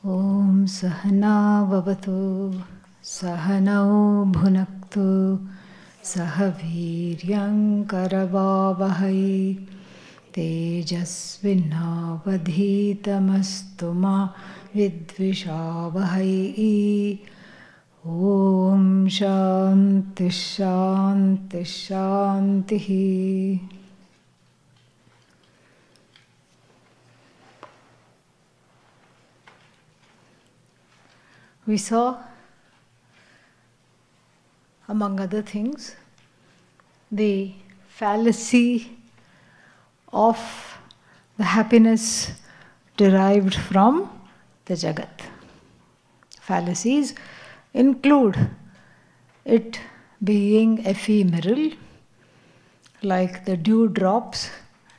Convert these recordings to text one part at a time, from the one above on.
Om Sahana Vavatu Sahanau Bhunaktu Sahaviryam Karavavahai Tejasvinavadhitamastu ma Vidvishavahai. Om Shanti Shanti Shanti. We saw, among other things, the fallacy of the happiness derived from the Jagat. Fallacies include it being ephemeral, like the dewdrops,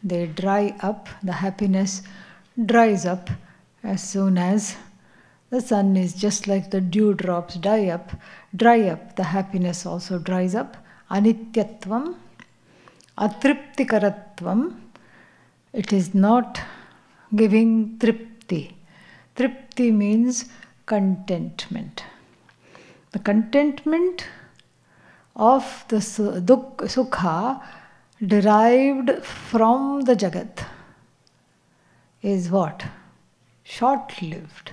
they dry up, the happiness dries up as soon as the sun is, just like the dewdrops dry up, the happiness also dries up. Anityatvam, atriptikaratvam, it is not giving tripti. Tripti means contentment. The contentment of the sukha derived from the Jagat is what? Short-lived.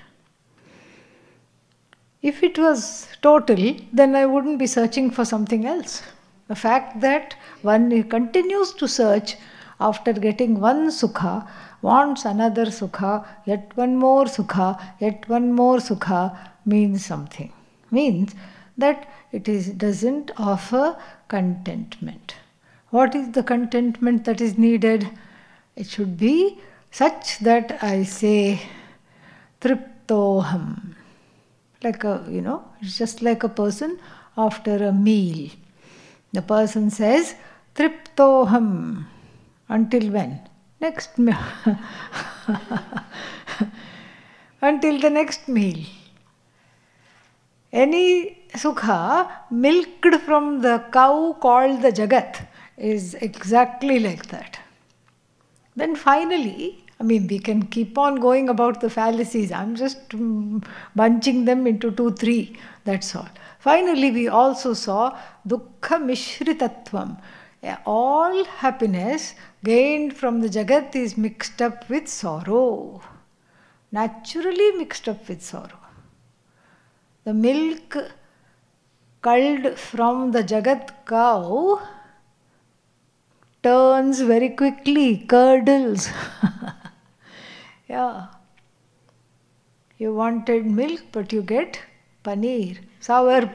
If it was total, then I wouldn't be searching for something else. The fact that one continues to search after getting one sukha, wants another sukha, yet one more sukha, yet one more sukha, means something. Means that it doesn't offer contentment. What is the contentment that is needed? It should be such that I say, triptoham. Like it's just like a person after a meal. The person says, triptoham. Until when? Next meal. Until the next meal. Any sukha milked from the cow called the Jagat is exactly like that. Then finally, we can keep on going about the fallacies. I'm just bunching them into 2, 3. That's all. Finally, we also saw dukkha mishritatvam. All happiness gained from the Jagat is mixed up with sorrow. Naturally mixed up with sorrow. The milk culled from the Jagat cow turns very quickly, curdles. Yeah. You wanted milk, but you get paneer, sour.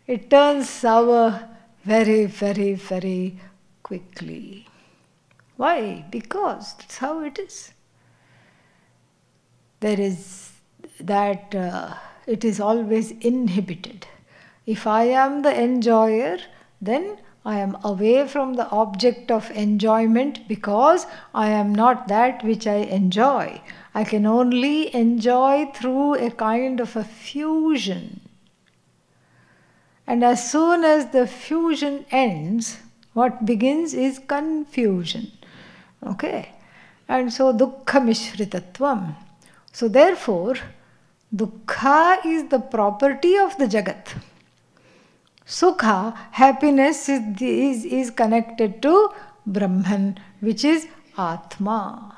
It turns sour very, very, very quickly. Why? Because that's how it is. There is that it is always inhibited. If I am the enjoyer, then I am away from the object of enjoyment because I am not that which I enjoy. I can only enjoy through a kind of a fusion. And as soon as the fusion ends, what begins is confusion. Okay? And so dukkha mishritatvam. So therefore, dukkha is the property of the Jagat. Sukha, happiness, is connected to Brahman, which is Atma.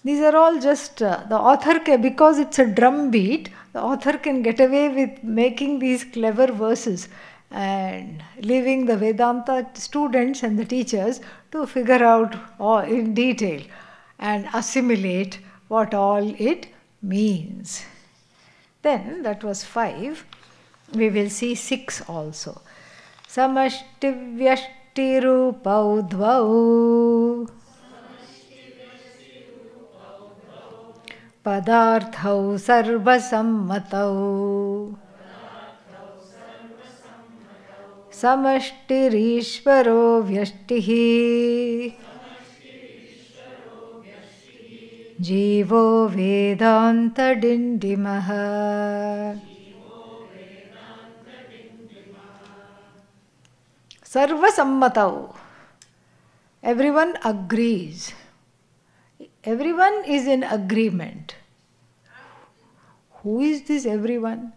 These are all just, the author because it's a drum beat, the author can get away with making these clever verses and leaving the Vedanta students and the teachers to figure out all in detail and assimilate what all it means. Then, that was 5. We will see 6 also. Samashtivyashtirupau dvau padarthau sarvasammatau samashtirishvaro vyashtihi jivo vedanta dindimaha. Sarvasammatau. Everyone agrees. everyone is in agreement. Who is this everyone?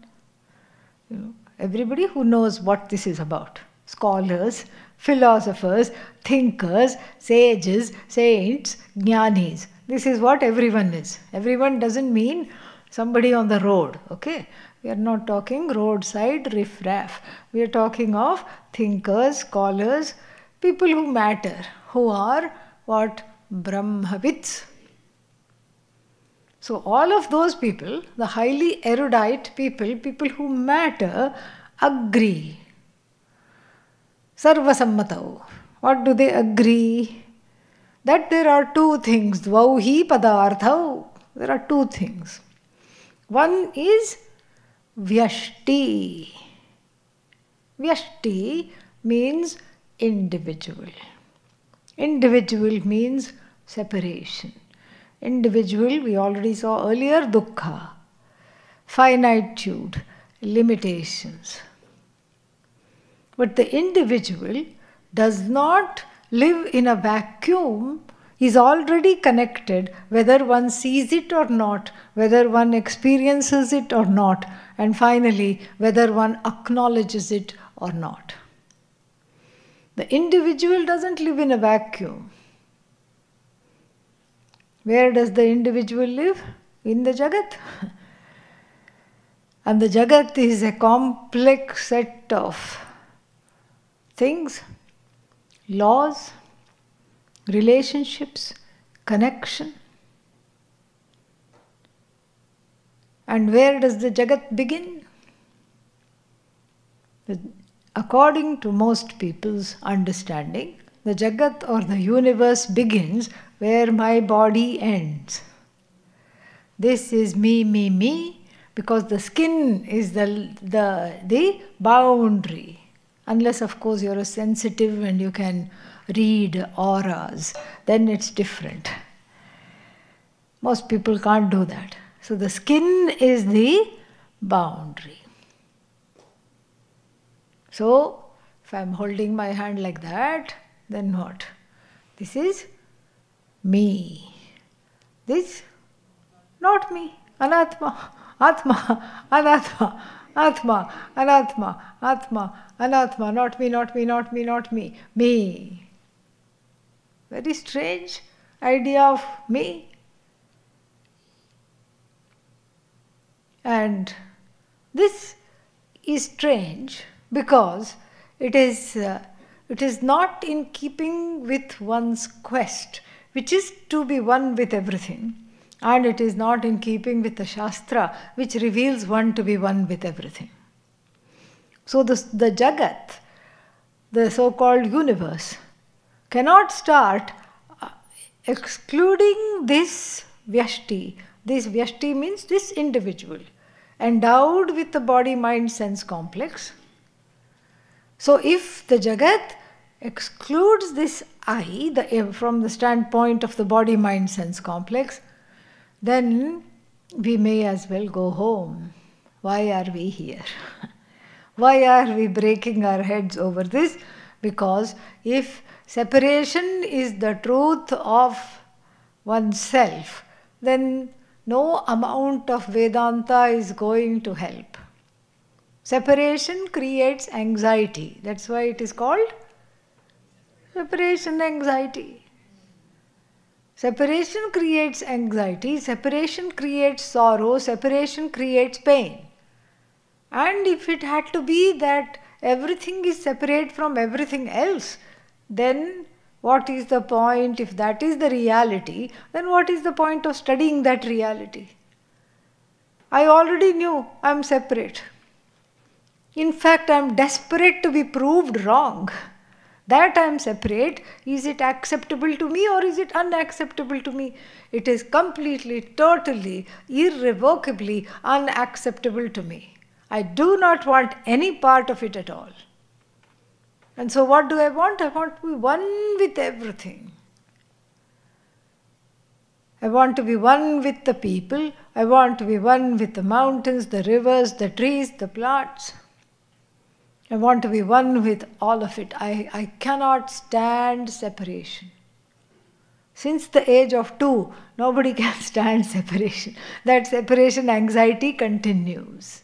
Everybody who knows what this is about. Scholars, philosophers, thinkers, sages, saints, jnanis. This is what everyone is. Everyone doesn't mean somebody on the road, okay? We are not talking roadside riffraff. We are talking of thinkers, scholars, people who matter, who are what? Brahmavits. So all of those people, the highly erudite people, people who matter, agree. Sarvasammatau. What do they agree? That there are two things. Dvauhi padarthau. There are two things. One is vyashti. Vyashti means individual. Individual means separation. Individual, we already saw earlier, dukkha, finitude, limitations. But the individual does not live in a vacuum, is already connected, whether one sees it or not, whether one experiences it or not, and finally, whether one acknowledges it or not. The individual doesn't live in a vacuum. Where does the individual live? In the Jagat. And the Jagat is a complex set of things, laws, relationships, connection. And where does the Jagat begin? According to most people's understanding, the Jagat or the universe begins where my body ends. This is me, me, me, because the skin is the boundary. Unless, of course, you're a sensitive and you can read auras, then it's different. Most people can't do that. So the skin is the boundary. So, if I'm holding my hand like that, then what? This is me. This, not me. Anatma, Atma, Anatma, Atma, Anatma, Atma, Anatma, not me, not me, not me, not me, me. Very strange idea of me. And this is strange because it is not in keeping with one's quest, which is to be one with everything, and it is not in keeping with the Shastra, which reveals one to be one with everything. So the Jagat, the so-called universe, cannot start excluding this Vyashti. This Vyashti means this individual, endowed with the body-mind-sense complex. So if the Jagat excludes this I from the standpoint of the body-mind-sense complex, then we may as well go home. Why are we here? Why are we breaking our heads over this? Because if separation is the truth of oneself, then no amount of Vedanta is going to help. Separation creates anxiety. That's why it is called separation anxiety. Separation creates anxiety, separation creates sorrow, separation creates pain. And if it had to be that everything is separate from everything else, then what is the point? If that is the reality, then what is the point of studying that reality? I already knew I am separate. In fact, I am desperate to be proved wrong. That I am separate, is it acceptable to me or is it unacceptable to me? It is completely, totally, irrevocably unacceptable to me. I do not want any part of it at all. And so what do I want? I want to be one with everything. I want to be one with the people. I want to be one with the mountains, the rivers, the trees, the plants. I want to be one with all of it. I cannot stand separation. Since the age of 2, nobody can stand separation. That separation anxiety continues.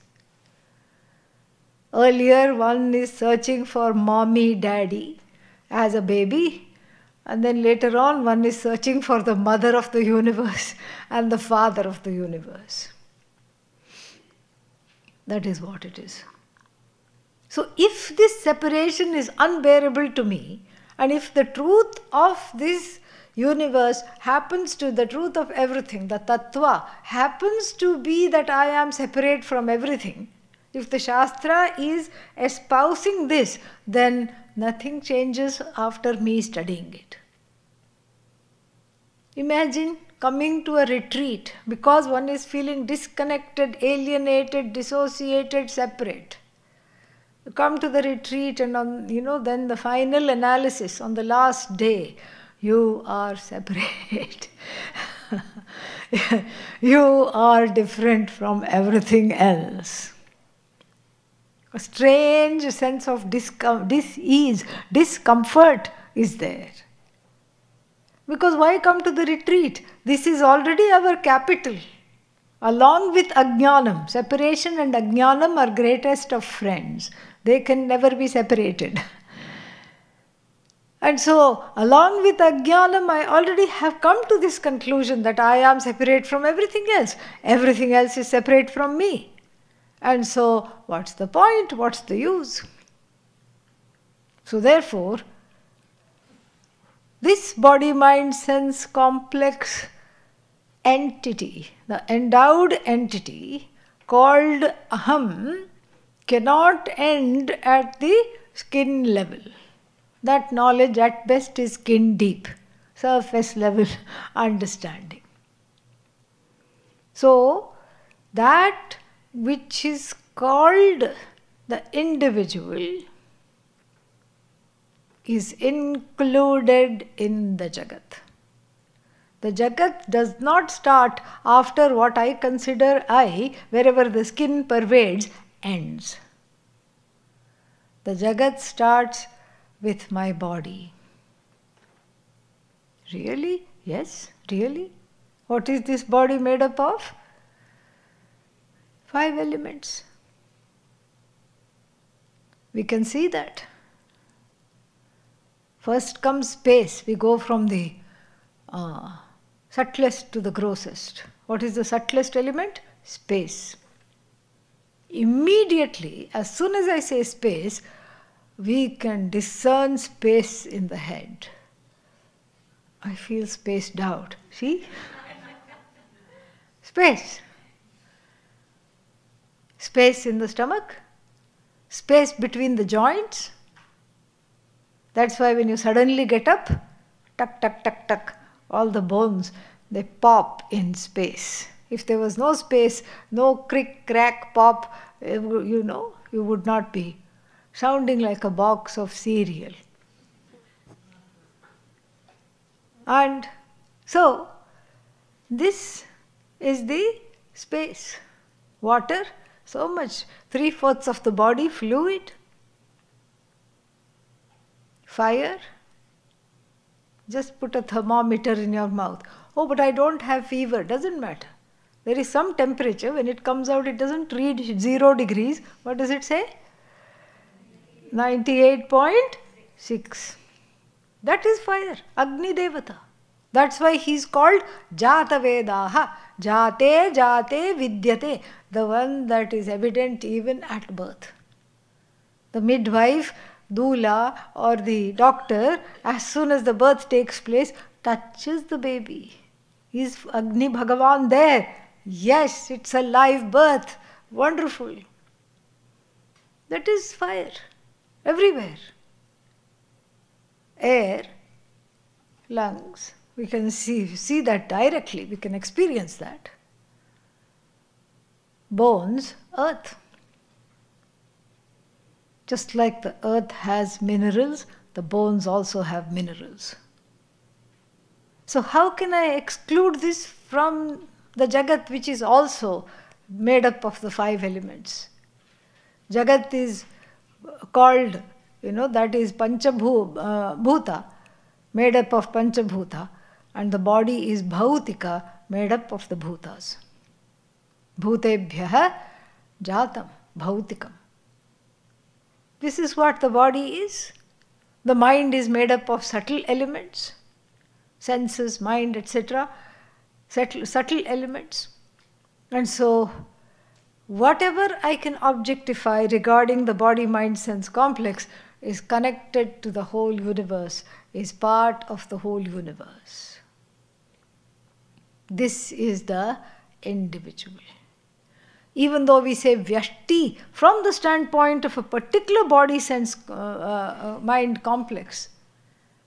Earlier, one is searching for mommy, daddy as a baby, and then later on, one is searching for the mother of the universe and the father of the universe. That is what it is. So, if this separation is unbearable to me, and if the truth of this universe happens to the truth of everything, the tattva happens to be that I am separate from everything, if the Shastra is espousing this, then nothing changes after me studying it. Imagine coming to a retreat because one is feeling disconnected, alienated, dissociated, separate. You come to the retreat and then the final analysis on the last day, you are separate. You are different from everything else. A strange sense of dis-ease, discomfort is there. Because why come to the retreat? This is already our capital. Along with Ajnanam, separation and Ajnanam are greatest of friends. They can never be separated. And so, along with Ajnanam, I already have come to this conclusion that I am separate from everything else. Everything else is separate from me. And so, what's the point? What's the use? So therefore, this body-mind-sense complex entity, the endowed entity called Aham, cannot end at the skin level. That knowledge at best is skin deep, surface level understanding. So, that which is called the individual is included in the Jagat. The Jagat does not start after what I consider I, wherever the skin pervades, ends. The Jagat starts with my body. Really? Yes, really? What is this body made up of? 5 elements. We can see that. First comes space. We go from the subtlest to the grossest. What is the subtlest element? Space. Immediately, as soon as I say space, we can discern space in the head. I feel spaced out. See? Space. Space in the stomach. Space between the joints. That's why when you suddenly get up, tuck, tuck, tuck, tuck, all the bones, they pop in space. If there was no space, no crick, crack, pop, you would not be sounding like a box of cereal. And so, this is the space. Water, so much, 3/4 of the body fluid. Fire, just put a thermometer in your mouth. Oh, but I don't have fever. Doesn't matter. There is some temperature. When it comes out, it doesn't read 0 degrees. What does it say? 98.6. That is fire. Agni Devata. That's why he is called Jata Vedaha. Jate Jate Vidyate. The one that is evident even at birth. The midwife, doula, or the doctor, as soon as the birth takes place, touches the baby. Is Agni Bhagavan there? Yes, it's a live birth. Wonderful. That is fire. Everywhere. Air, lungs, we can see that directly. We can experience that. Bones, earth. Just like the earth has minerals, the bones also have minerals. So how can I exclude this from the Jagat, which is also made up of the 5 elements? Jagat is called, that is Panchabhuta, made up of Panchabhuta. And the body is bhautika, made up of the bhutas. Bhutebhyaha jatam bhautikam. This is what the body is. The mind is made up of subtle elements, senses, mind, etc. Subtle elements. And so, whatever I can objectify regarding the body-mind-sense complex is connected to the whole universe, is part of the whole universe. This is the individual. Even though we say vyashti from the standpoint of a particular body-sense-mind complex,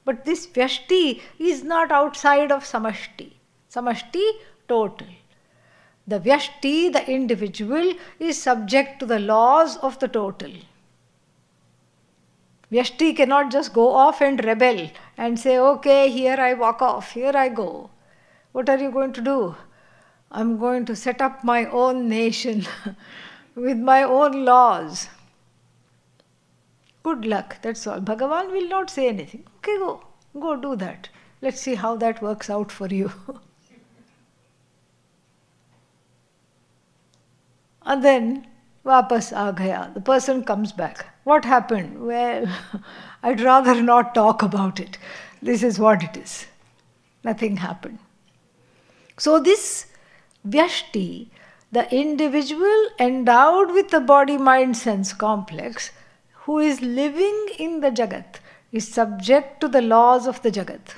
but this vyashti is not outside of samashti. Samashti, total. The vyashti, the individual, is subject to the laws of the total. Vyashti cannot just go off and rebel and say, okay, here I walk off, here I go. What are you going to do? I'm going to set up my own nation with my own laws. Good luck, that's all. Bhagavan will not say anything. Okay, go do that. Let's see how that works out for you. And then, vapas aa gaya. The person comes back. What happened? Well, I'd rather not talk about it. This is what it is. Nothing happened. So this vyashti, the individual endowed with the body-mind-sense complex, who is living in the jagat, is subject to the laws of the jagat.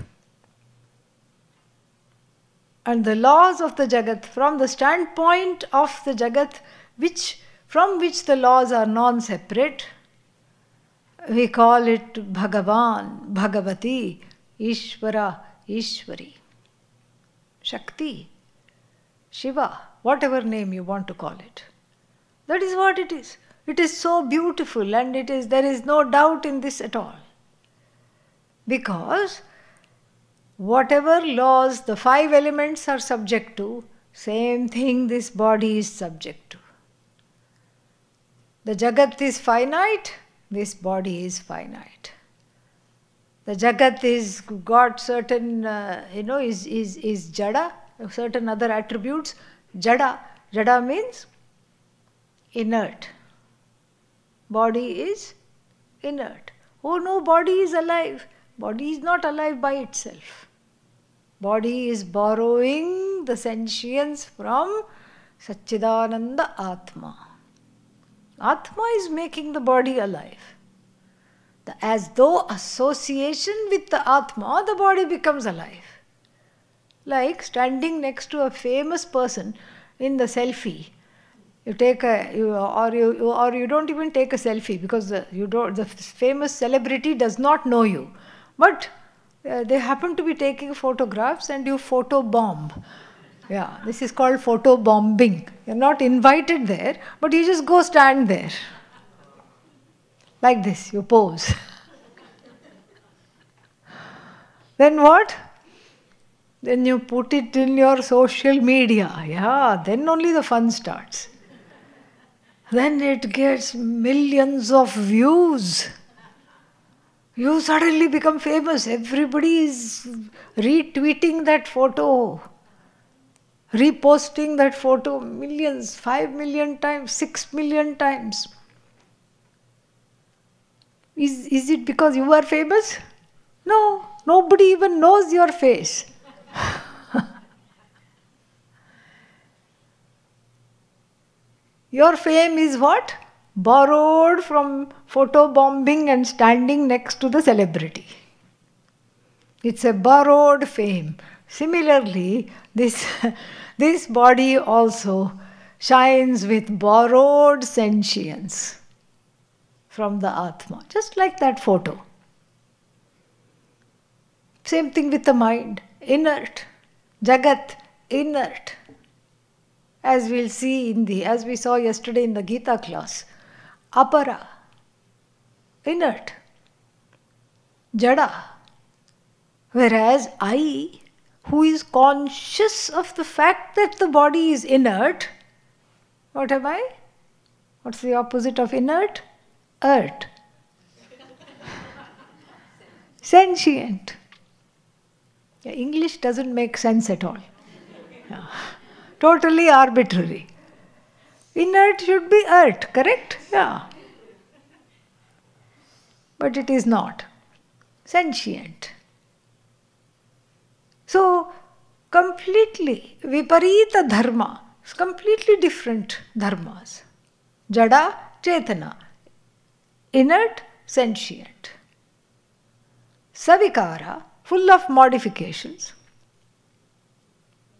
And the laws of the jagat, from the standpoint of the jagat, from which the laws are non-separate, we call it Bhagavan, Bhagavati, Ishvara, Ishvari, Shakti, Shiva, whatever name you want to call it. That is what it is. It is so beautiful, and there is no doubt in this at all. Because whatever laws the five elements are subject to, same thing this body is subject to. The jagat is finite, this body is finite. The jagat is got certain, is jada, certain other attributes. Jada means inert. Body is inert. Oh no, body is alive. Body is not alive by itself. Body is borrowing the sentience from Satchidananda Atma. Atma is making the body alive. As though association with the Atma, the body becomes alive. Like standing next to a famous person in the selfie. You take or you don't even take a selfie because the famous celebrity does not know you. But they happen to be taking photographs and you photo bomb. Yeah, this is called photo bombing. You're not invited there, but you just go stand there. Like this, you pose. Then what? Then you put it in your social media. Yeah, then only the fun starts. Then it gets millions of views. You suddenly become famous. Everybody is retweeting that photo, reposting that photo millions, 5 million times, 6 million times. Is it because you are famous? No, nobody even knows your face. Your fame is what? Borrowed from photo bombing and standing next to the celebrity. It's a borrowed fame. Similarly, this body also shines with borrowed sentience from the Atma, just like that photo. Same thing with the mind, inert, jagat, inert. As we'll see as we saw yesterday in the Gita class, apara, inert, jada. Whereas I, who is conscious of the fact that the body is inert, what am I? What's the opposite of inert? Earth. Sentient. English doesn't make sense at all. Yeah. Totally arbitrary. Inert should be earth, correct? Yeah. But it is not. Sentient. So, completely viparita dharma, completely different dharmas. Jada, Chetana. Inert, sentient. Savikara, full of modifications.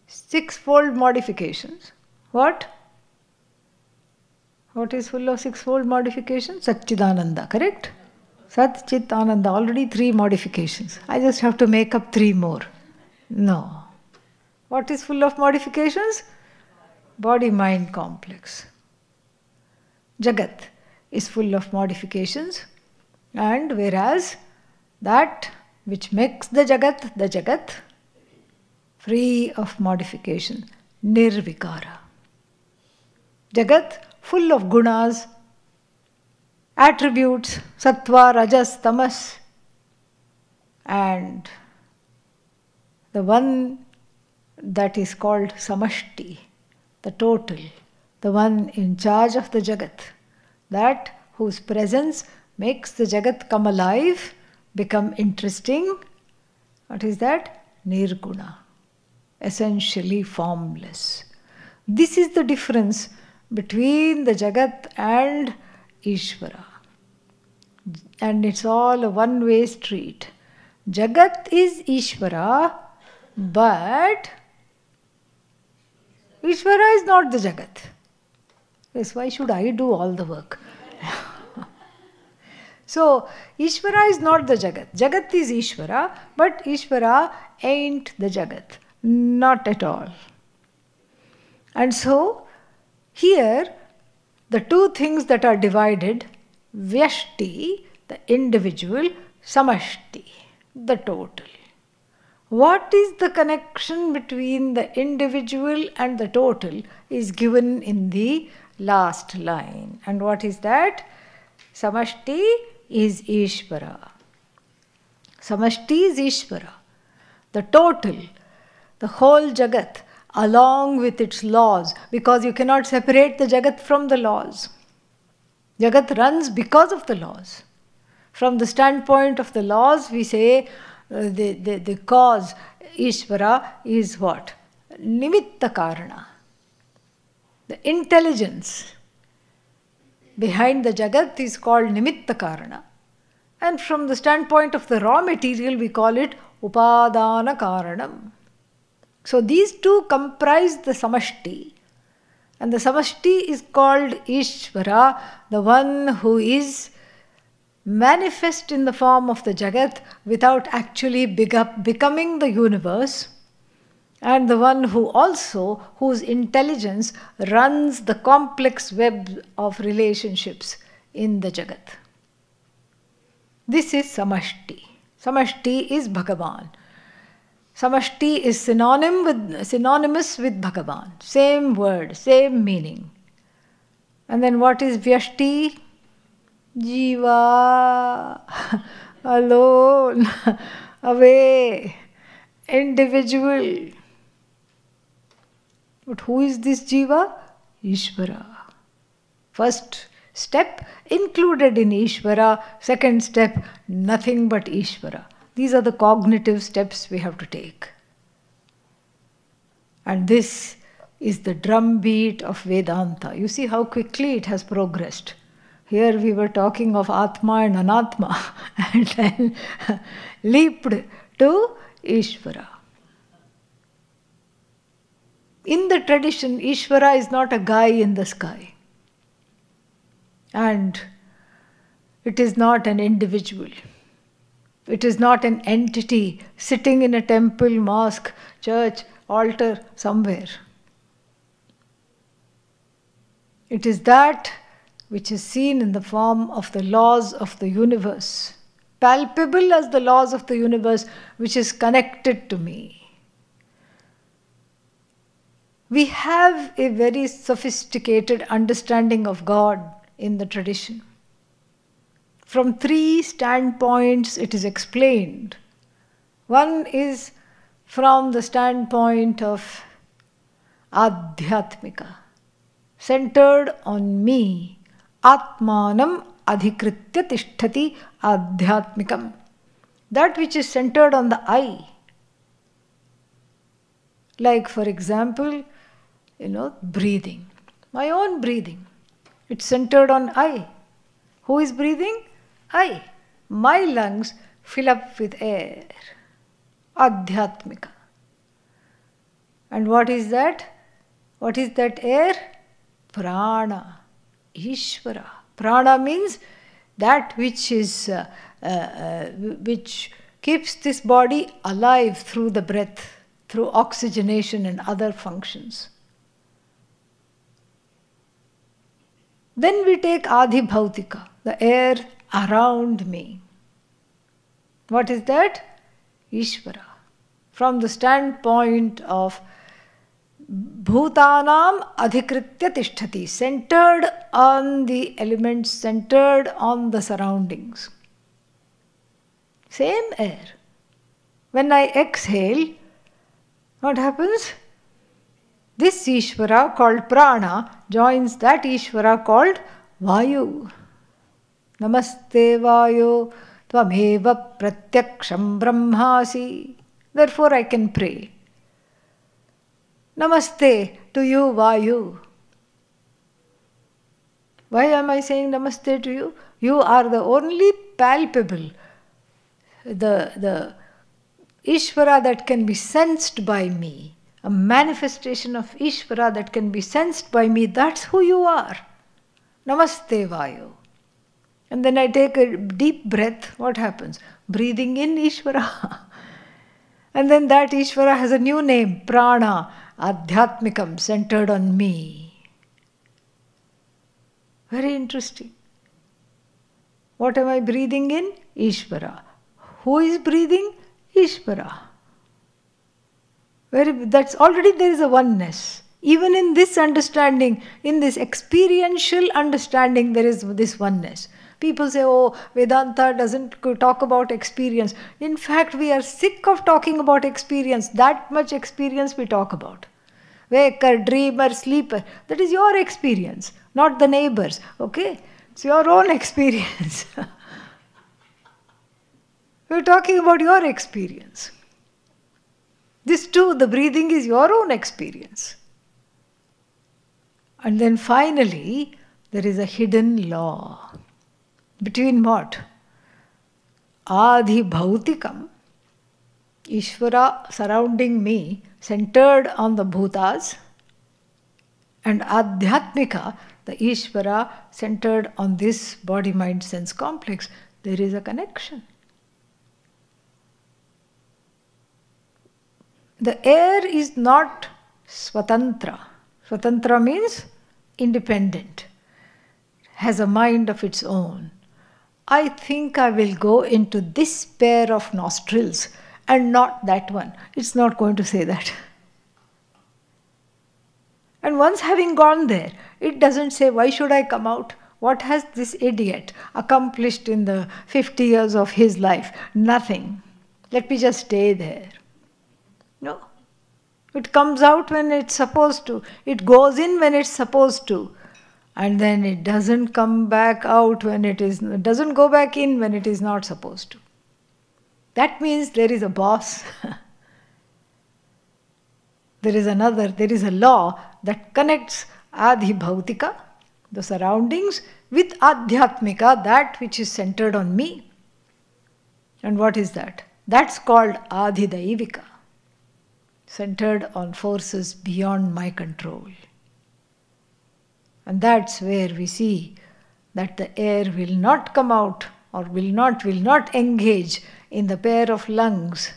Sixfold modifications. What? What is full of sixfold modifications? Satchidananda, correct? Sat, Chit, Ananda, already 3 modifications. I just have to make up 3 more. No. What is full of modifications? Body-mind complex. Jagat is full of modifications, and whereas that which makes the Jagat, free of modification, nirvikara. Jagat, full of gunas, attributes, sattva, rajas, tamas, and the one that is called samashti, the total, the one in charge of the Jagat, that whose presence makes the Jagat come alive, become interesting. What is that? Nirguna, essentially formless. This is the difference between the Jagat and Ishvara. And it's all a one-way street. Jagat is Ishvara, but Ishvara is not the Jagat. Yes, why should I do all the work? So, Ishvara is not the Jagat. Jagat is Ishvara, but Ishvara ain't the Jagat. Not at all. And so, here, the 2 things that are divided, Vyashti, the individual, Samashti, the total. What is the connection between the individual and the total is given in the last line. And what is that? Samashti is Ishvara. Samashti is Ishvara. The total, the whole Jagat, along with its laws, because you cannot separate the Jagat from the laws. Jagat runs because of the laws. From the standpoint of the laws, we say the cause, Ishvara, is what? Nimitta Karana. The intelligence behind the Jagat is called Nimitta Karana. And from the standpoint of the raw material, we call it Upadana Karanam. So these 2 comprise the Samashti. And the Samashti is called Ishvara, the one who is manifest in the form of the Jagat without actually becoming the universe, and the one who also, whose intelligence runs the complex web of relationships in the Jagat. This is Samashti. Samashti is Bhagavan. Samashti is synonymous with Bhagavan. Same word, same meaning. And then what is Vyashti? Jiva, alone, away, individual. But who is this Jiva? Ishvara. First step included in Ishvara, second step nothing but Ishvara. These are the cognitive steps we have to take. And this is the drumbeat of Vedanta. You see how quickly it has progressed. Here we were talking of Atma and Anatma and then leaped to Ishvara. In the tradition, Ishvara is not a guy in the sky. And it is not an individual. It is not an entity sitting in a temple, mosque, church, altar, somewhere. It is that which is seen in the form of the laws of the universe, palpable as the laws of the universe, which is connected to me. We have a very sophisticated understanding of God in the tradition. From 3 standpoints it is explained. One is from the standpoint of Adhyatmika, centered on me, Atmanam adhikritya tishtati Adhyatmikam. That which is centered on the I. Like, for example, breathing. My own breathing. It's centered on I. Who is breathing? I. My lungs fill up with air. Adhyatmika. And what is that? What is that air? Prana. Ishvara. Prana means that which is which keeps this body alive through the breath, through oxygenation and other functions. Then we take Adhibhautika, the air around me. What is that? Ishvara. From the standpoint of Bhutanam adhikritya tishtati, centered on the elements, centered on the surroundings. Same air. When I exhale, what happens? This Ishvara called Prana joins that Ishvara called Vayu. Namaste Vayu Tvameva Pratyaksham Brahmasi. Therefore I can pray. Namaste to you, Vayu. Why am I saying Namaste to you? You are the only palpable, the Ishvara that can be sensed by me. A manifestation of Ishvara that can be sensed by me. That's who you are. Namaste Vayu. And then I take a deep breath. What happens? Breathing in Ishvara. And then that Ishvara has a new name. Prana. Adhyatmikam. Centered on me. Very interesting. What am I breathing in? Ishvara. Who is breathing? Ishvara. That's already there is a oneness. Even in this understanding, in this experiential understanding, there is this oneness. People say, oh, Vedanta doesn't talk about experience. In fact, we are sick of talking about experience. That much experience we talk about. Waker, dreamer, sleeper. That is your experience, not the neighbor's. Okay? It's your own experience. We're talking about your experience. This too, the breathing is your own experience. And then finally, there is a hidden law. Between what? Adhibhautikam, Ishvara surrounding me, centered on the bhutas, and Adhyatmika, the Ishvara centered on this body-mind-sense complex. There is a connection. The air is not swatantra. Swatantra means independent, has a mind of its own. I think I will go into this pair of nostrils and not that one. It's not going to say that. And once having gone there, it doesn't say, why should I come out? What has this idiot accomplished in the 50 years of his life? Nothing. Let me just stay there. No. It comes out when it's supposed to. It goes in when it's supposed to. And then it doesn't come back out when it doesn't go back in when it is not supposed to. That means there is a boss. There is a law that connects Adhibhautika, the surroundings, with Adhyatmika, that which is centered on me. And what is that? That's called Adhidaivika, centered on forces beyond my control. And that's where we see that the air will not come out or will not engage in the pair of lungs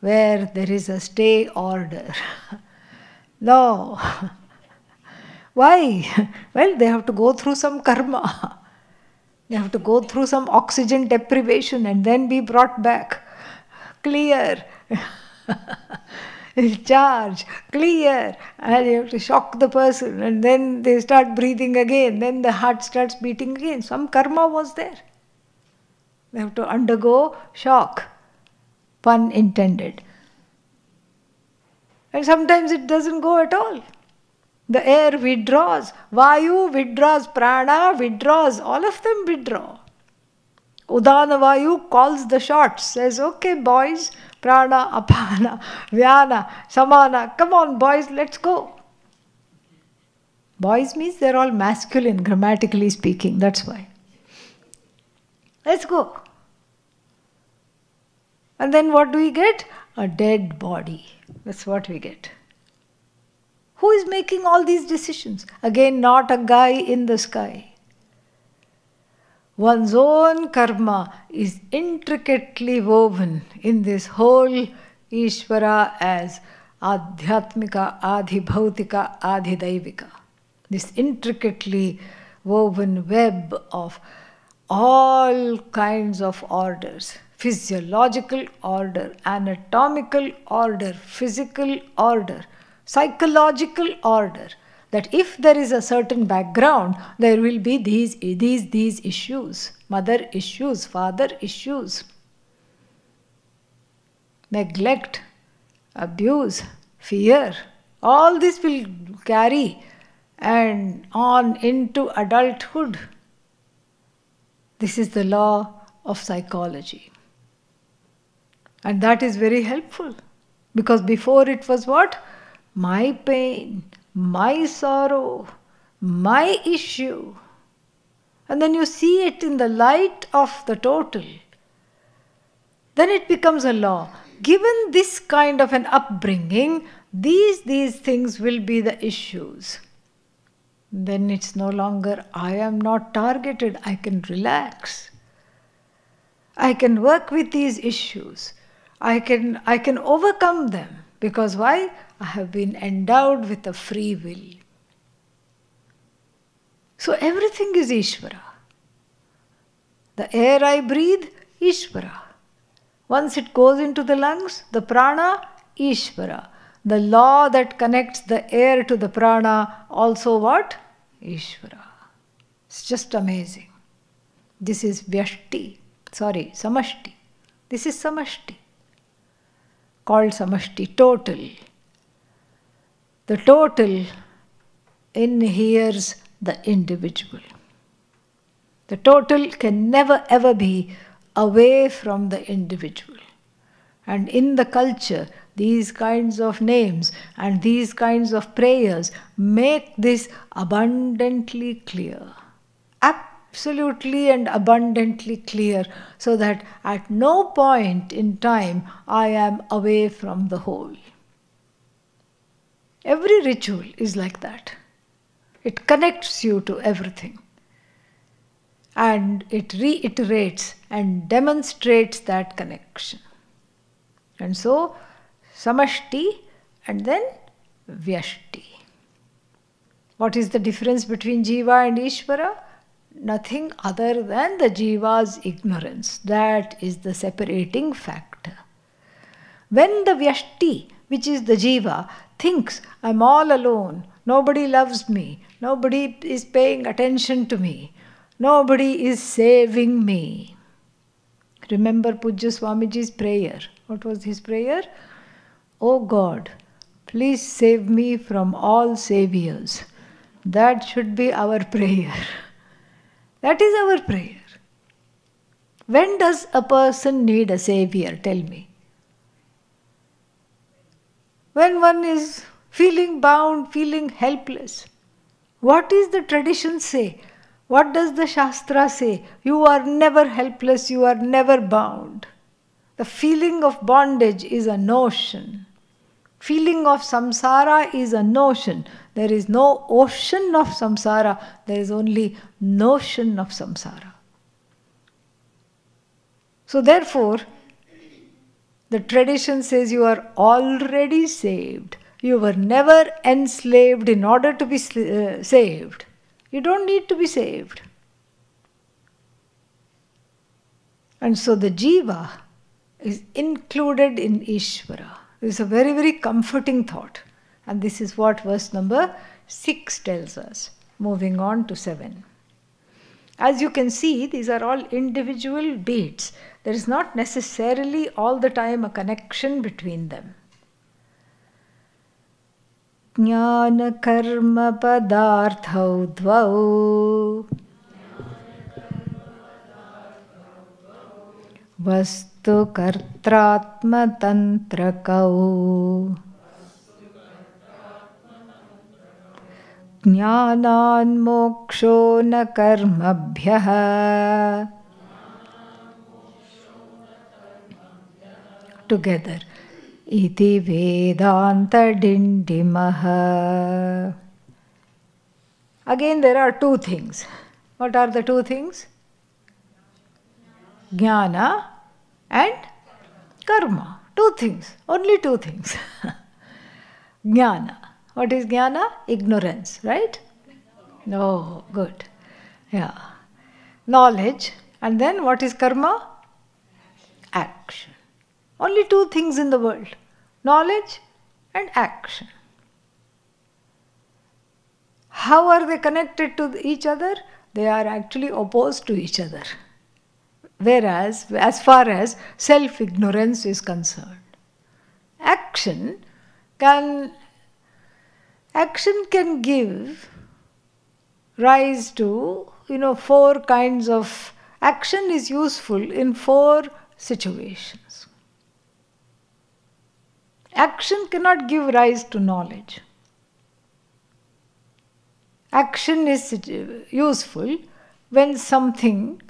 where there is a stay order. No. Why? Well, they have to go through some karma. They have to go through some oxygen deprivation and then be brought back. Clear. Charge, clear, and you have to shock the person, and then they start breathing again, then the heart starts beating again. Some karma was there. They have to undergo shock, pun intended. And sometimes it doesn't go at all. The air withdraws, Vayu withdraws, Prana withdraws, all of them withdraw. Udana Vayu calls the shots, says, okay boys, Prana, Apana, Vyana, Samana, come on boys, let's go. Boys means they're all masculine, grammatically speaking, that's why. Let's go. And then what do we get? A dead body. That's what we get. Who is making all these decisions? Again, not a guy in the sky. One's own karma is intricately woven in this whole Ishvara as Adhyatmika, Adhibhautika, Adhidaivika. This intricately woven web of all kinds of orders. Physiological order, anatomical order, physical order, psychological order. That if there is a certain background, there will be these issues. Mother issues, father issues. Neglect, abuse, fear. All this will carry and on into adulthood. This is the law of psychology. And that is very helpful. Because before it was what? My pain, my sorrow, my issue. And then you see it in the light of the total. Then it becomes a law. Given this kind of an upbringing, these things will be the issues. Then it's no longer, I am not targeted, I can relax. I can work with these issues. I can overcome them. Because why? I have been endowed with a free will. So everything is Ishvara. The air I breathe, Ishvara. Once it goes into the lungs, the prana, Ishvara. The law that connects the air to the prana, also what? Ishvara. It's just amazing. This is Samashti. This is Samashti. Called Samashti, total. The total inheres the individual. The total can never ever be away from the individual. And in the culture, these kinds of names and these kinds of prayers make this abundantly clear. Absolutely and abundantly clear, so that at no point in time I am away from the whole. Every ritual is like that. It connects you to everything. And it reiterates and demonstrates that connection. And so, Samashti and then Vyashti. What is the difference between Jiva and Ishvara? Nothing other than the Jiva's ignorance. That is the separating factor. When the Vyashti, which is the Jiva, thinks, I'm all alone, nobody loves me, nobody is paying attention to me, nobody is saving me. Remember Pujya Swamiji's prayer. What was his prayer? Oh God, please save me from all saviors. That should be our prayer. That is our prayer. When does a person need a savior? Tell me. When one is feeling bound, feeling helpless. What does the tradition say? What does the Shastra say? You are never helpless, you are never bound. The feeling of bondage is a notion. Feeling of samsara is a notion. There is no ocean of samsara, there is only notion of samsara. So therefore, the tradition says you are already saved. You were never enslaved in order to be saved. You don't need to be saved. And so the Jiva is included in Ishvara. This is a very, very comforting thought. And this is what verse number 6 tells us. Moving on to 7. As you can see, these are all individual beats. There is not necessarily all the time a connection between them. Jnana padarthau dvau vastu kartratma tantrakau jnanan moksho na karmabhyah. Together. Iti Vedanta Dindimaha. Again, there are two things. What are the two things? Jnana and karma. Two things. Only two things. Jnana. What is jnana? Ignorance, right? No, good. Yeah. Knowledge. And then what is karma? Action. Only two things in the world. Knowledge and action. How are they connected to each other? They are actually opposed to each other. Whereas, as far as self-ignorance is concerned, action can give rise to, four kinds of... Action is useful in four situations. Action cannot give rise to knowledge. Action is useful when something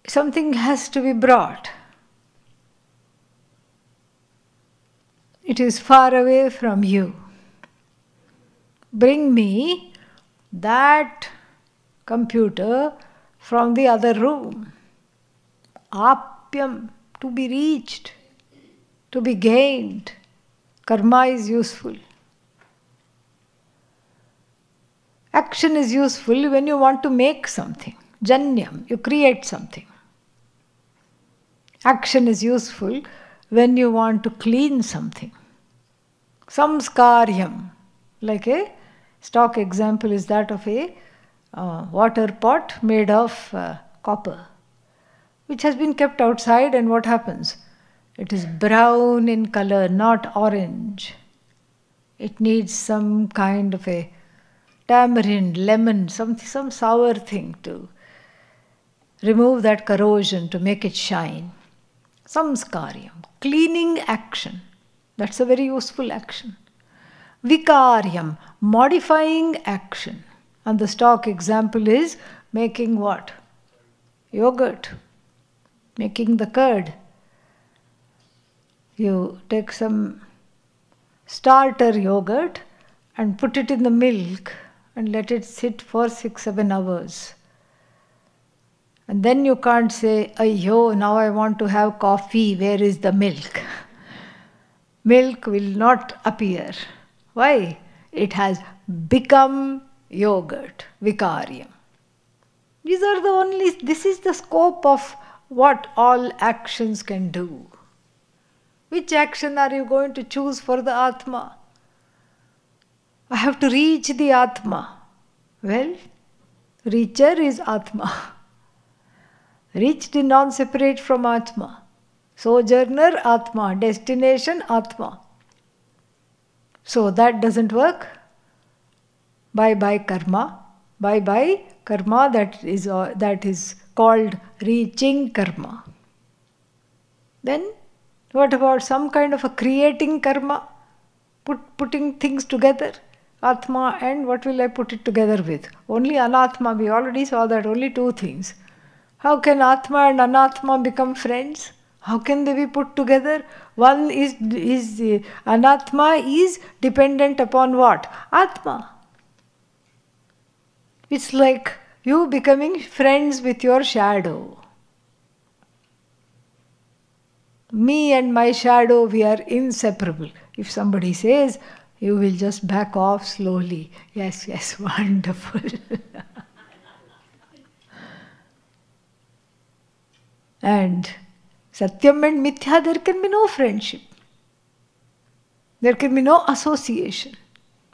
something has to be brought. It is far away from you. Bring me that computer from the other room. Apyam, to be reached, to be gained. Karma is useful. Action is useful when you want to make something. Janyam, you create something. Action is useful when you want to clean something. Samskaryam, like a stock example is that of a water pot made of copper, which has been kept outside, and what happens? It is brown in color, not orange. It needs some kind of a tamarind, lemon, some sour thing to remove that corrosion, to make it shine. Samskaryam, cleaning action. That's a very useful action. Vikaryam, modifying action. And the stock example is making what? Yogurt. Making the curd. You take some starter yogurt and put it in the milk and let it sit for 6-7 hours. And then you can't say, "Ayyo, now I want to have coffee, where is the milk?" Milk will not appear. Why? It has become yogurt, vikaryam. This is the scope of what all actions can do. Which action are you going to choose for the Atma? I have to reach the Atma. Well, reacher is Atma. Reached is non-separate from Atma. Sojourner, Atma. Destination, Atma. So that doesn't work. Bye-bye karma. Bye-bye karma, that is called reaching karma. Then what about some kind of a creating karma? Putting things together. Atma, and what will I put it together with? Only Anatma. We already saw that, only two things. How can Atma and Anatma become friends? How can they be put together? One is Anatma is dependent upon what? Atma. It's like you becoming friends with your shadow. Me and my shadow, we are inseparable. If somebody says, you will just back off slowly. Yes, wonderful. And Satyam and Mithya, there can be no friendship. There can be no association.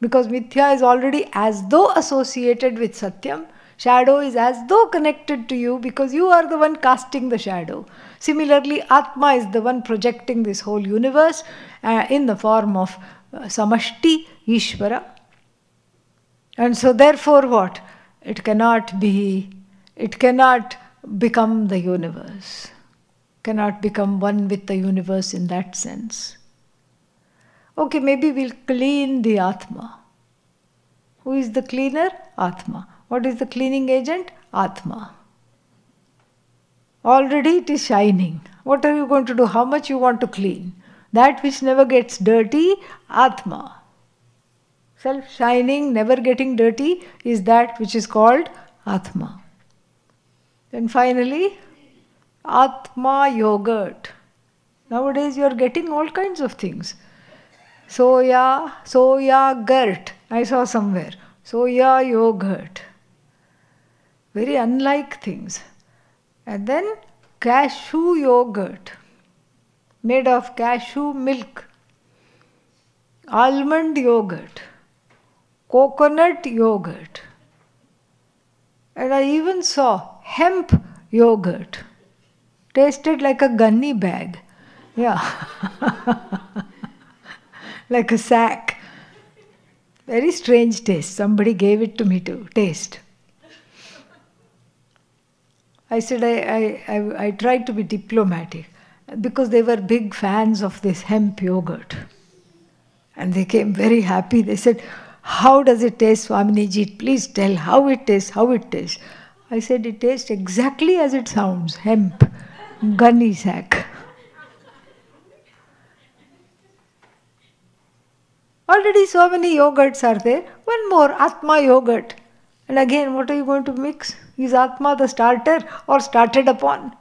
Because Mithya is already as though associated with Satyam. Shadow is as though connected to you because you are the one casting the shadow. Similarly, Atma is the one projecting this whole universe in the form of Samashti, Ishvara. And so therefore what? It cannot become the universe. Cannot become one with the universe in that sense. Okay, maybe we'll clean the Atma. Who is the cleaner? Atma. What is the cleaning agent? Atma. Already it is shining. What are you going to do? How much you want to clean? That which never gets dirty, Atma. Self-shining, never getting dirty, is that which is called Atma. Then finally, Atma yogurt. Nowadays you are getting all kinds of things. Soya gurt. I saw somewhere. Soya yogurt. Very unlike things. And then cashew yogurt. Made of cashew milk. Almond yogurt. Coconut yogurt. And I even saw hemp yogurt. Tasted like a gunny bag. Yeah. Like a sack. Very strange taste. Somebody gave it to me to taste. I said I tried to be diplomatic because they were big fans of this hemp yogurt. And they came very happy. They said, "How does it taste, Swaminiji? Please tell how it tastes, how it tastes." I said, "It tastes exactly as it sounds, hemp, gunny sack." Already so many yogurts are there. One more, Atma yogurt. And again, what are you going to mix? Is Atma the starter or started upon?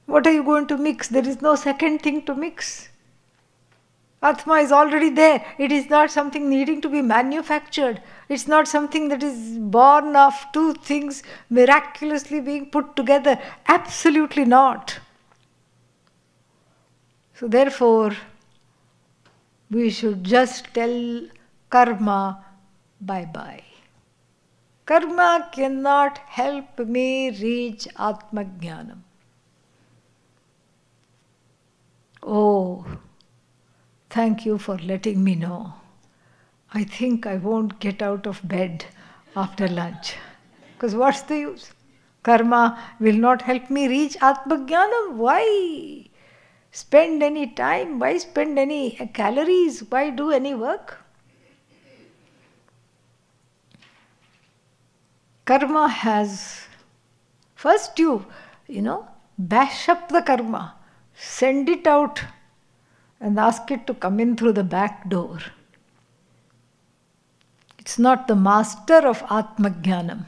What are you going to mix? There is no second thing to mix. Atma is already there. It is not something needing to be manufactured. It's not something that is born of two things miraculously being put together. Absolutely not. So therefore, we should just tell karma bye-bye. Karma cannot help me reach Atmajnanam. Oh, thank you for letting me know. I think I won't get out of bed after lunch. Because what's the use? Karma will not help me reach Atmajnanam. Why spend any time? Why spend any calories? Why do any work? Karma has, first you bash up the karma, send it out and ask it to come in through the back door. It's not the master of Atmajnanam.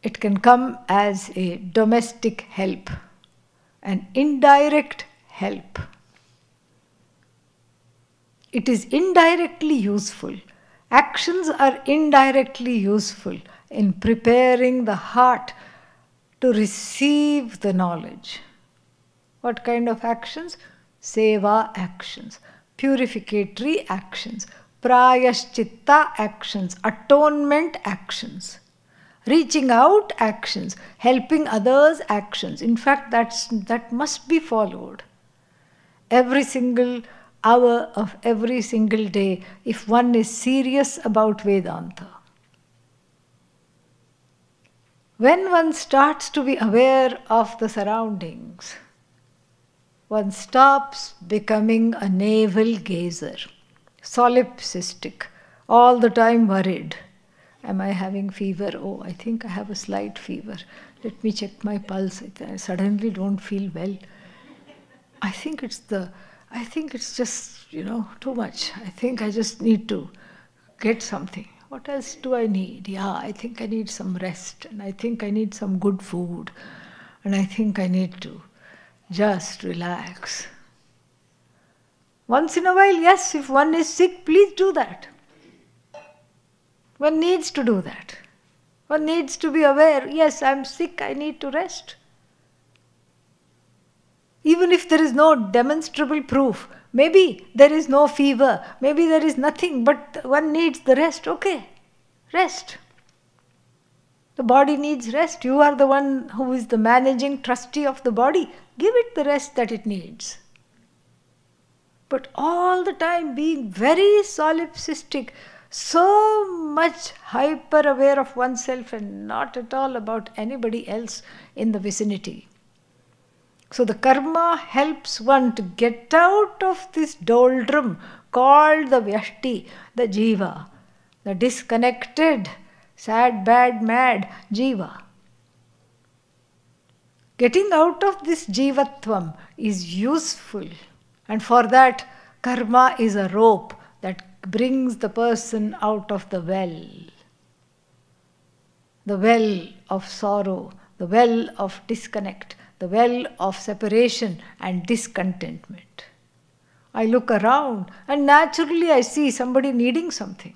It can come as a domestic help, an indirect help. It is indirectly useful. Actions are indirectly useful in preparing the heart to receive the knowledge. What kind of actions? Seva actions, purificatory actions, prayaschitta actions, atonement actions, reaching out actions, helping others actions. In fact, that must be followed. Every single hour of every single day, if one is serious about Vedanta. When one starts to be aware of the surroundings, one stops becoming a navel gazer, solipsistic, all the time worried. Am I having fever? Oh, I think I have a slight fever. Let me check my pulse. I suddenly don't feel well. I think it's just, too much. I think I just need to get something. What else do I need? Yeah, I think I need some rest, and I think I need some good food, and I think I need to just relax. Once in a while, yes, if one is sick, please do that. One needs to do that. One needs to be aware, yes, I'm sick, I need to rest. Even if there is no demonstrable proof, maybe there is no fever, maybe there is nothing, but one needs the rest. Okay, rest. The body needs rest. You are the one who is the managing trustee of the body. Give it the rest that it needs. But all the time being very solipsistic, so much hyper aware of oneself and not at all about anybody else in the vicinity. So the karma helps one to get out of this doldrum called the vyashti, the jiva, the disconnected, sad, bad, mad jiva. Getting out of this jivatvam is useful, and for that karma is a rope that brings the person out of the well of sorrow, the well of disconnect, the well of separation and discontentment. I look around and naturally I see somebody needing something.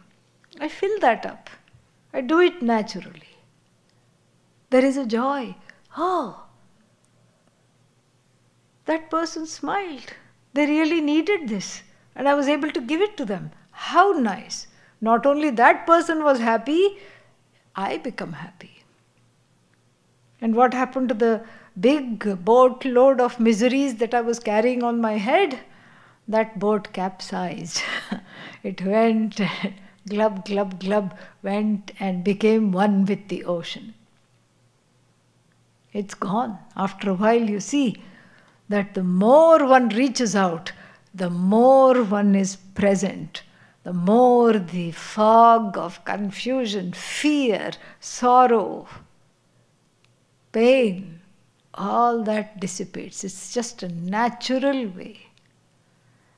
I fill that up. I do it naturally. There is a joy. Oh, that person smiled. They really needed this, and I was able to give it to them. How nice. Not only that person was happy, I become happy. And what happened to the big boatload of miseries that I was carrying on my head? That boat capsized. It went, glub, glub, glub, went and became one with the ocean. It's gone. After a while you see that the more one reaches out, the more one is present, the more the fog of confusion, fear, sorrow, pain, all that dissipates. It's just a natural way.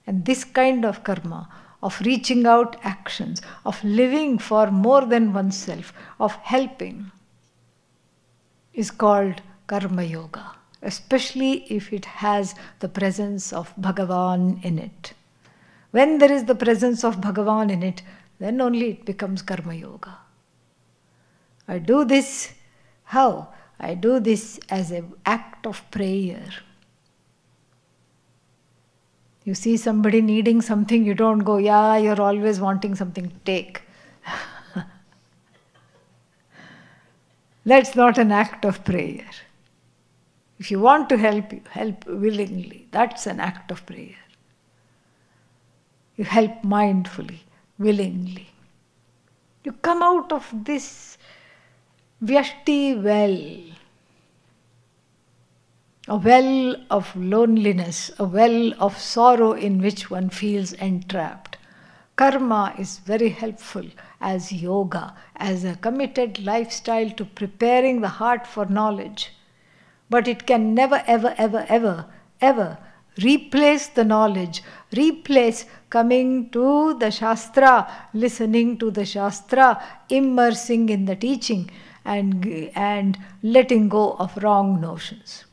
And this kind of karma, of reaching out actions, of living for more than oneself, of helping, is called karma yoga, especially if it has the presence of Bhagavan in it. When there is the presence of Bhagavan in it, then only it becomes karma yoga. I do this, how? I do this as an act of prayer. You see somebody needing something, you don't go, yeah, you're always wanting something, take. That's not an act of prayer. If you want to help, you help willingly. That's an act of prayer. You help mindfully, willingly. You come out of this vyashti well, a well of loneliness, a well of sorrow in which one feels entrapped. Karma is very helpful as yoga, as a committed lifestyle to preparing the heart for knowledge. But it can never, ever, ever, ever, ever replace the knowledge, replace coming to the Shastra, listening to the Shastra, immersing in the teaching and letting go of wrong notions.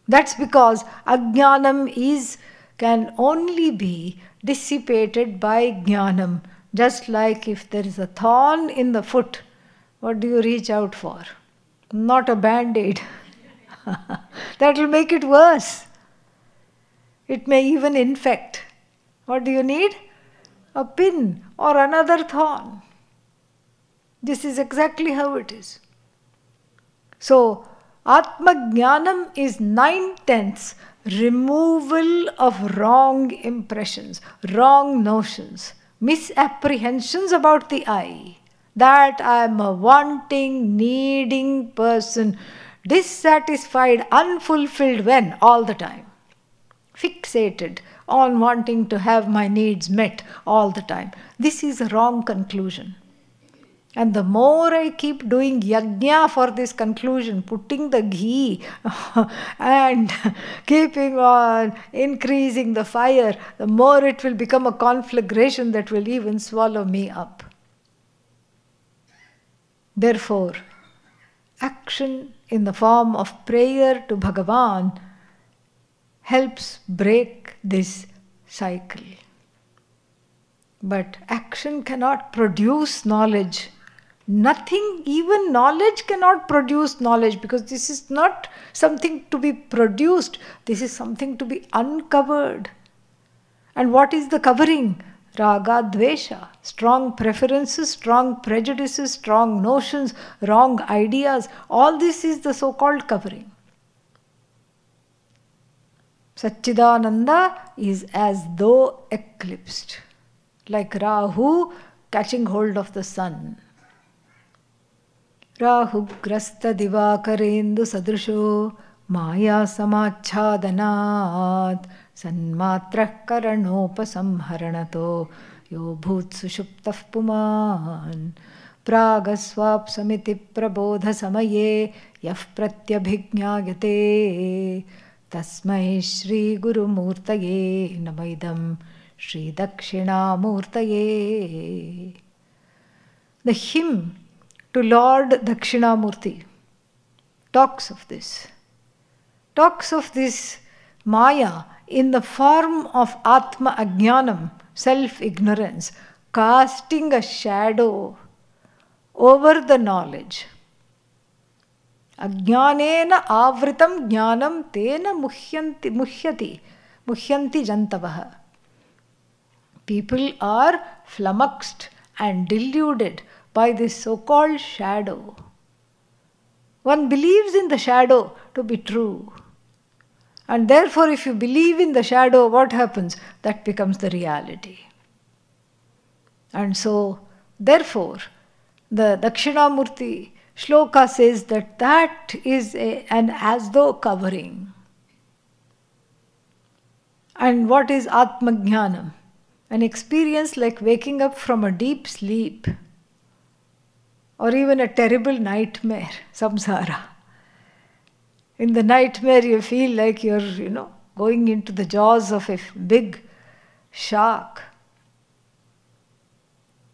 That's because ajnanam can only be dissipated by jnanam. Just like if there is a thorn in the foot, what do you reach out for? Not a band-aid. That will make it worse. It may even infect. What do you need? A pin or another thorn. This is exactly how it is. So, Atma-jnanam is 9/10 removal of wrong impressions, wrong notions, misapprehensions about the I. That I am a wanting, needing person, dissatisfied, unfulfilled when? All the time. Fixated on wanting to have my needs met all the time. This is a wrong conclusion. And the more I keep doing yajna for this conclusion, putting the ghee and keeping on increasing the fire, the more it will become a conflagration that will even swallow me up. Therefore, action in the form of prayer to Bhagavan helps break this cycle. But action cannot produce knowledge. Nothing, even knowledge cannot produce knowledge, because this is not something to be produced. This is something to be uncovered. And what is the covering? Raga, dvesha, strong preferences, strong prejudices, strong notions, wrong ideas. All this is the so-called covering. Satchidananda is as though eclipsed, like Rahu catching hold of the sun. Rahu grasta divakarendu sadrisho maya samachhadanat sanmatra karanopasamharanato yo bhut sushuptah puman pragasvapsamiti prabodha samaye yah pratyabhijñāyate tasmai shri guru murtaye namaidam shri dakshinamurtaye. The hymn to Lord Dakshinamurti talks of this Maya in the form of Atma Ajnanam, self-ignorance, casting a shadow over the knowledge. Ajnanena avritam jnanam tena muhyati jantavaha. People are flummoxed and deluded by this so-called shadow. One believes in the shadow to be true. And therefore, if you believe in the shadow, what happens? That becomes the reality. And so, therefore, the Dakshinamurti shloka says that is an as though covering. And what is Atmajnanam? An experience like waking up from a deep sleep, or even a terrible nightmare, samsara. In the nightmare, you feel like you're, going into the jaws of a big shark.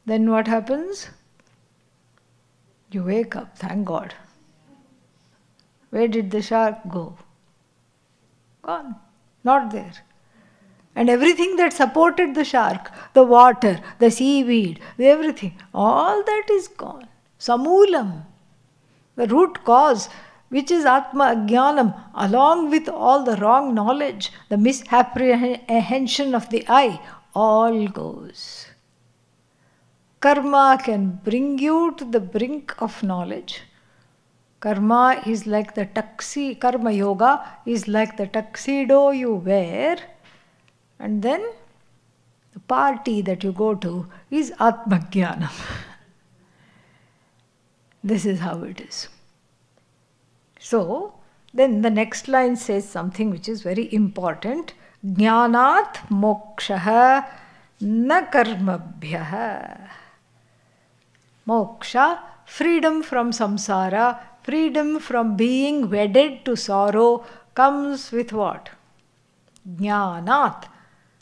Then what happens? You wake up, thank God. Where did the shark go? Gone. Not there. And everything that supported the shark, the water, the seaweed, everything, all that is gone. Samulam, the root cause, which is Atma Ajnanam, along with all the wrong knowledge, the misapprehension of the eye, all goes. Karma can bring you to the brink of knowledge. Karma is like the Karma Yoga is like the tuxedo you wear, and then the party that you go to is Atma Jnanam. This is how it is. So, then the next line says something which is very important. Jnanat mokshaha na karmabhyaha. Moksha, freedom from samsara, freedom from being wedded to sorrow, comes with what? Jnanat,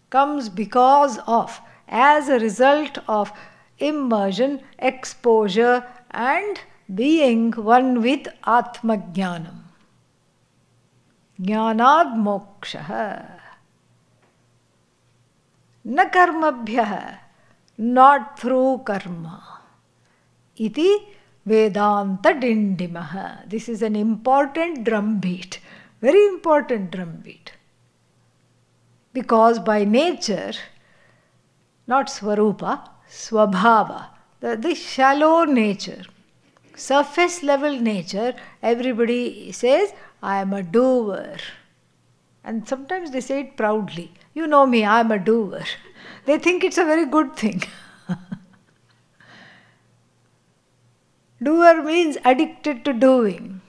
comes because of, as a result of immersion, exposure, and being one with Atma Jnanam. Jnanad mokshaha. Na karmabhyaha, not through karma. Iti Vedanta Dindimaha. This is an important drumbeat, very important drumbeat. Because by nature, not Swarupa, Swabhava, the shallow nature, surface level nature, everybody says, I am a doer. And sometimes they say it proudly. You know me, I am a doer. They think it's a very good thing. Doer means addicted to doing.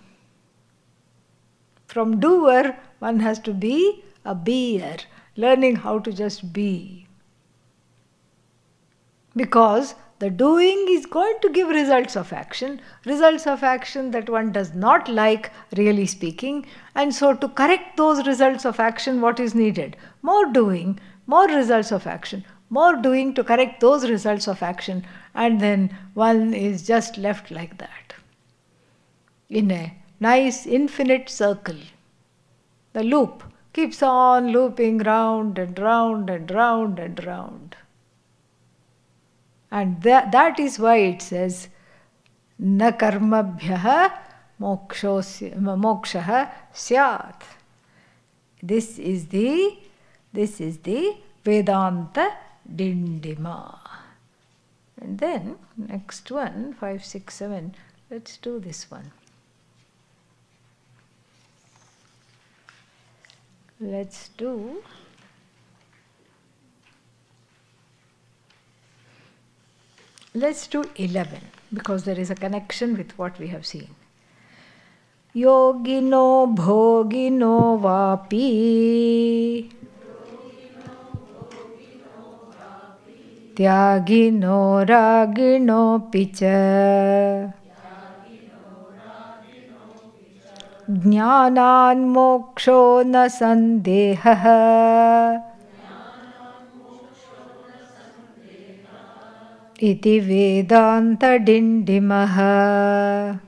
From doer, one has to be a beer, learning how to just be. Because the doing is going to give results of action that one does not like, really speaking. And so to correct those results of action, what is needed? More doing, more results of action, more doing to correct those results of action, and then one is just left like that, in a nice infinite circle. The loop keeps on looping round and round and round and round. And that is why it says, na karmabhyaha mokshaha syat. This is the Vedanta Dindima. And then, next one, 5, 6, 7, let's do this one. Let's do Let's do 11, because there is a connection with what we have seen. Yogino bhogino vapi tyagino ragino picha jnanan moksho na sandeha iti Vedanta Dindimaha.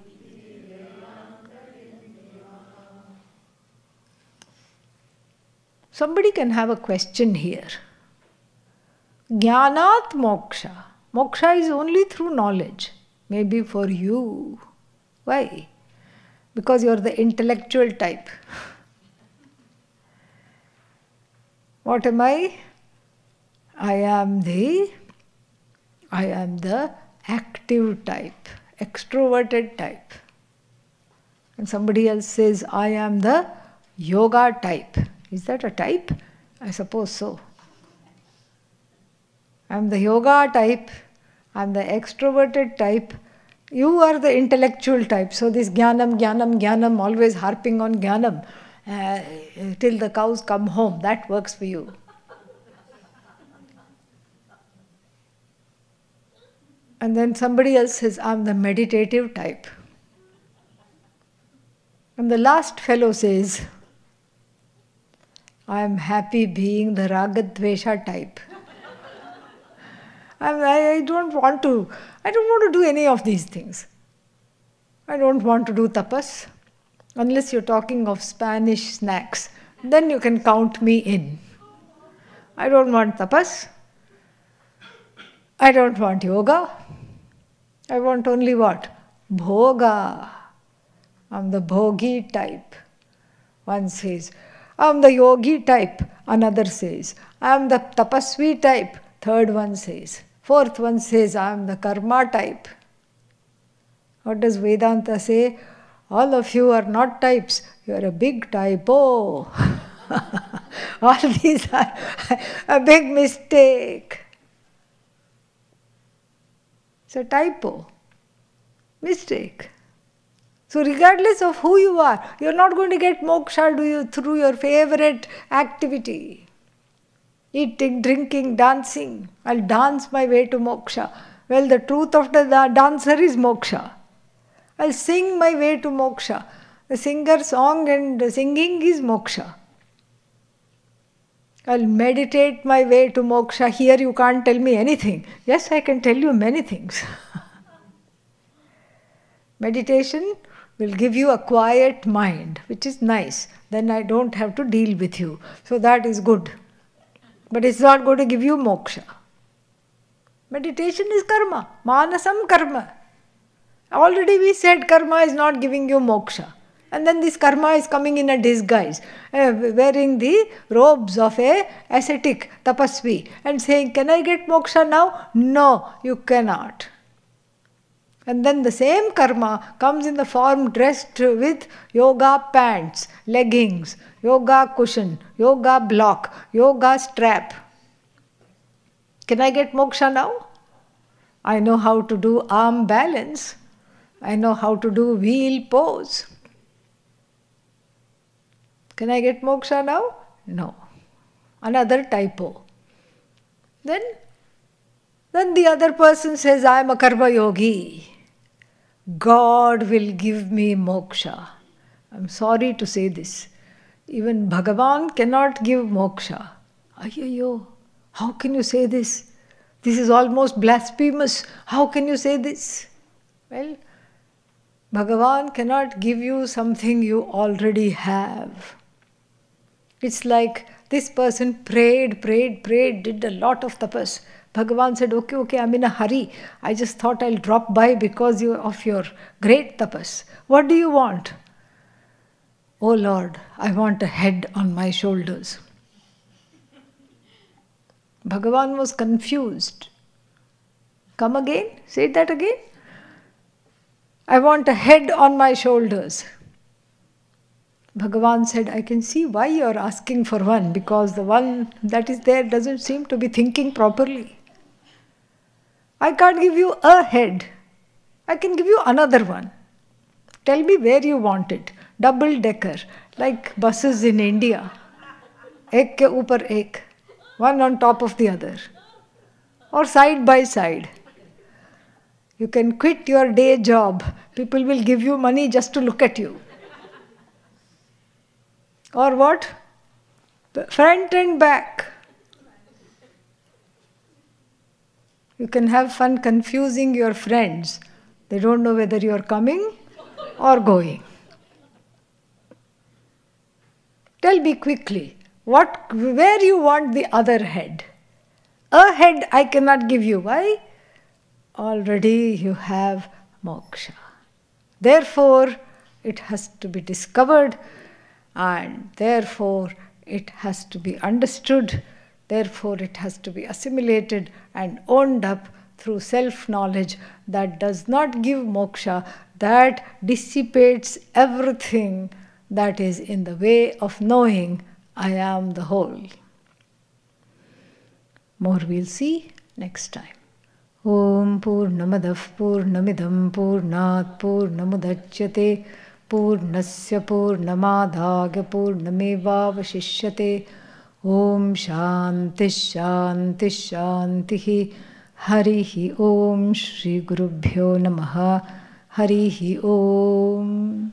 Somebody can have a question here. Jnanat moksha. Moksha is only through knowledge. Maybe for you. Why? Because you are the intellectual type. What am I? I am the active type, extroverted type. And somebody else says, I am the yoga type. Is that a type? I suppose so. I am the yoga type, I am the extroverted type. You are the intellectual type. So this jnanam, jnanam, jnanam, always harping on jnanam till the cows come home, that works for you. And then somebody else says, I'm the meditative type. And the last fellow says, I am happy being the ragadvesha type. I don't want to do any of these things. I don't want to do tapas. Unless you're talking of Spanish snacks, then you can count me in. I don't want tapas. I don't want yoga. I want only what? Bhoga. I'm the bhogi type. One says, I'm the yogi type. Another says, I'm the tapasvi type. Third one says. Fourth one says, I'm the karma type. What does Vedanta say? All of you are not types. You are a big typo. All these are a big mistake. It's a typo. Mistake. So regardless of who you are, you're not going to get moksha through your favorite activity. Eating, drinking, dancing. I'll dance my way to moksha. Well, the truth of the dancer is moksha. I'll sing my way to moksha. The singer's song and singing is moksha. I'll meditate my way to moksha. Here you can't tell me anything. Yes, I can tell you many things. Meditation will give you a quiet mind, which is nice. Then I don't have to deal with you. So that is good. But it's not going to give you moksha. Meditation is karma. Manasam karma. Already we said karma is not giving you moksha. And then this karma is coming in a disguise, wearing the robes of a ascetic tapasvi and saying, can I get moksha now? No, you cannot. And then the same karma comes in the form dressed with yoga pants, leggings, yoga cushion, yoga block, yoga strap. Can I get moksha now? I know how to do arm balance. I know how to do wheel pose. Can I get moksha now? No. Another typo. Then the other person says, I am a karma yogi. God will give me moksha. I'm sorry to say this. Even Bhagavan cannot give moksha. Ayyo, how can you say this? This is almost blasphemous. How can you say this? Well, Bhagavan cannot give you something you already have. It's like this person prayed, did a lot of tapas. Bhagavan said, okay, I'm in a hurry. I just thought I'll drop by because of your great tapas. What do you want? Oh Lord, I want a head on my shoulders. Bhagavan was confused. Come again? Say that again. I want a head on my shoulders. Bhagavan said, I can see why you are asking for one, because the one that is there doesn't seem to be thinking properly. I can't give you a head. I can give you another one. Tell me where you want it. Double decker, like buses in India. Ek ke upar ek. One on top of the other. Or side by side. You can quit your day job. People will give you money just to look at you. Or what? Front and back. You can have fun confusing your friends. They don't know whether you are coming or going. Tell me quickly, where you want the other head? A head I cannot give you. Why? Already you have moksha. Therefore, it has to be discovered, and therefore it has to be understood. Therefore, it has to be assimilated and owned up through self-knowledge that does not give moksha, that dissipates everything that is in the way of knowing I am the whole. More we'll see next time. Om Purnamadav Purnamidam Purnat Purnamudachyate Purnasya Purnamadhaya Purnamevavashishyate. Om Shanti Shanti Shanti. Harihi Om Shri Gurubhyo Namaha. Harihi Om.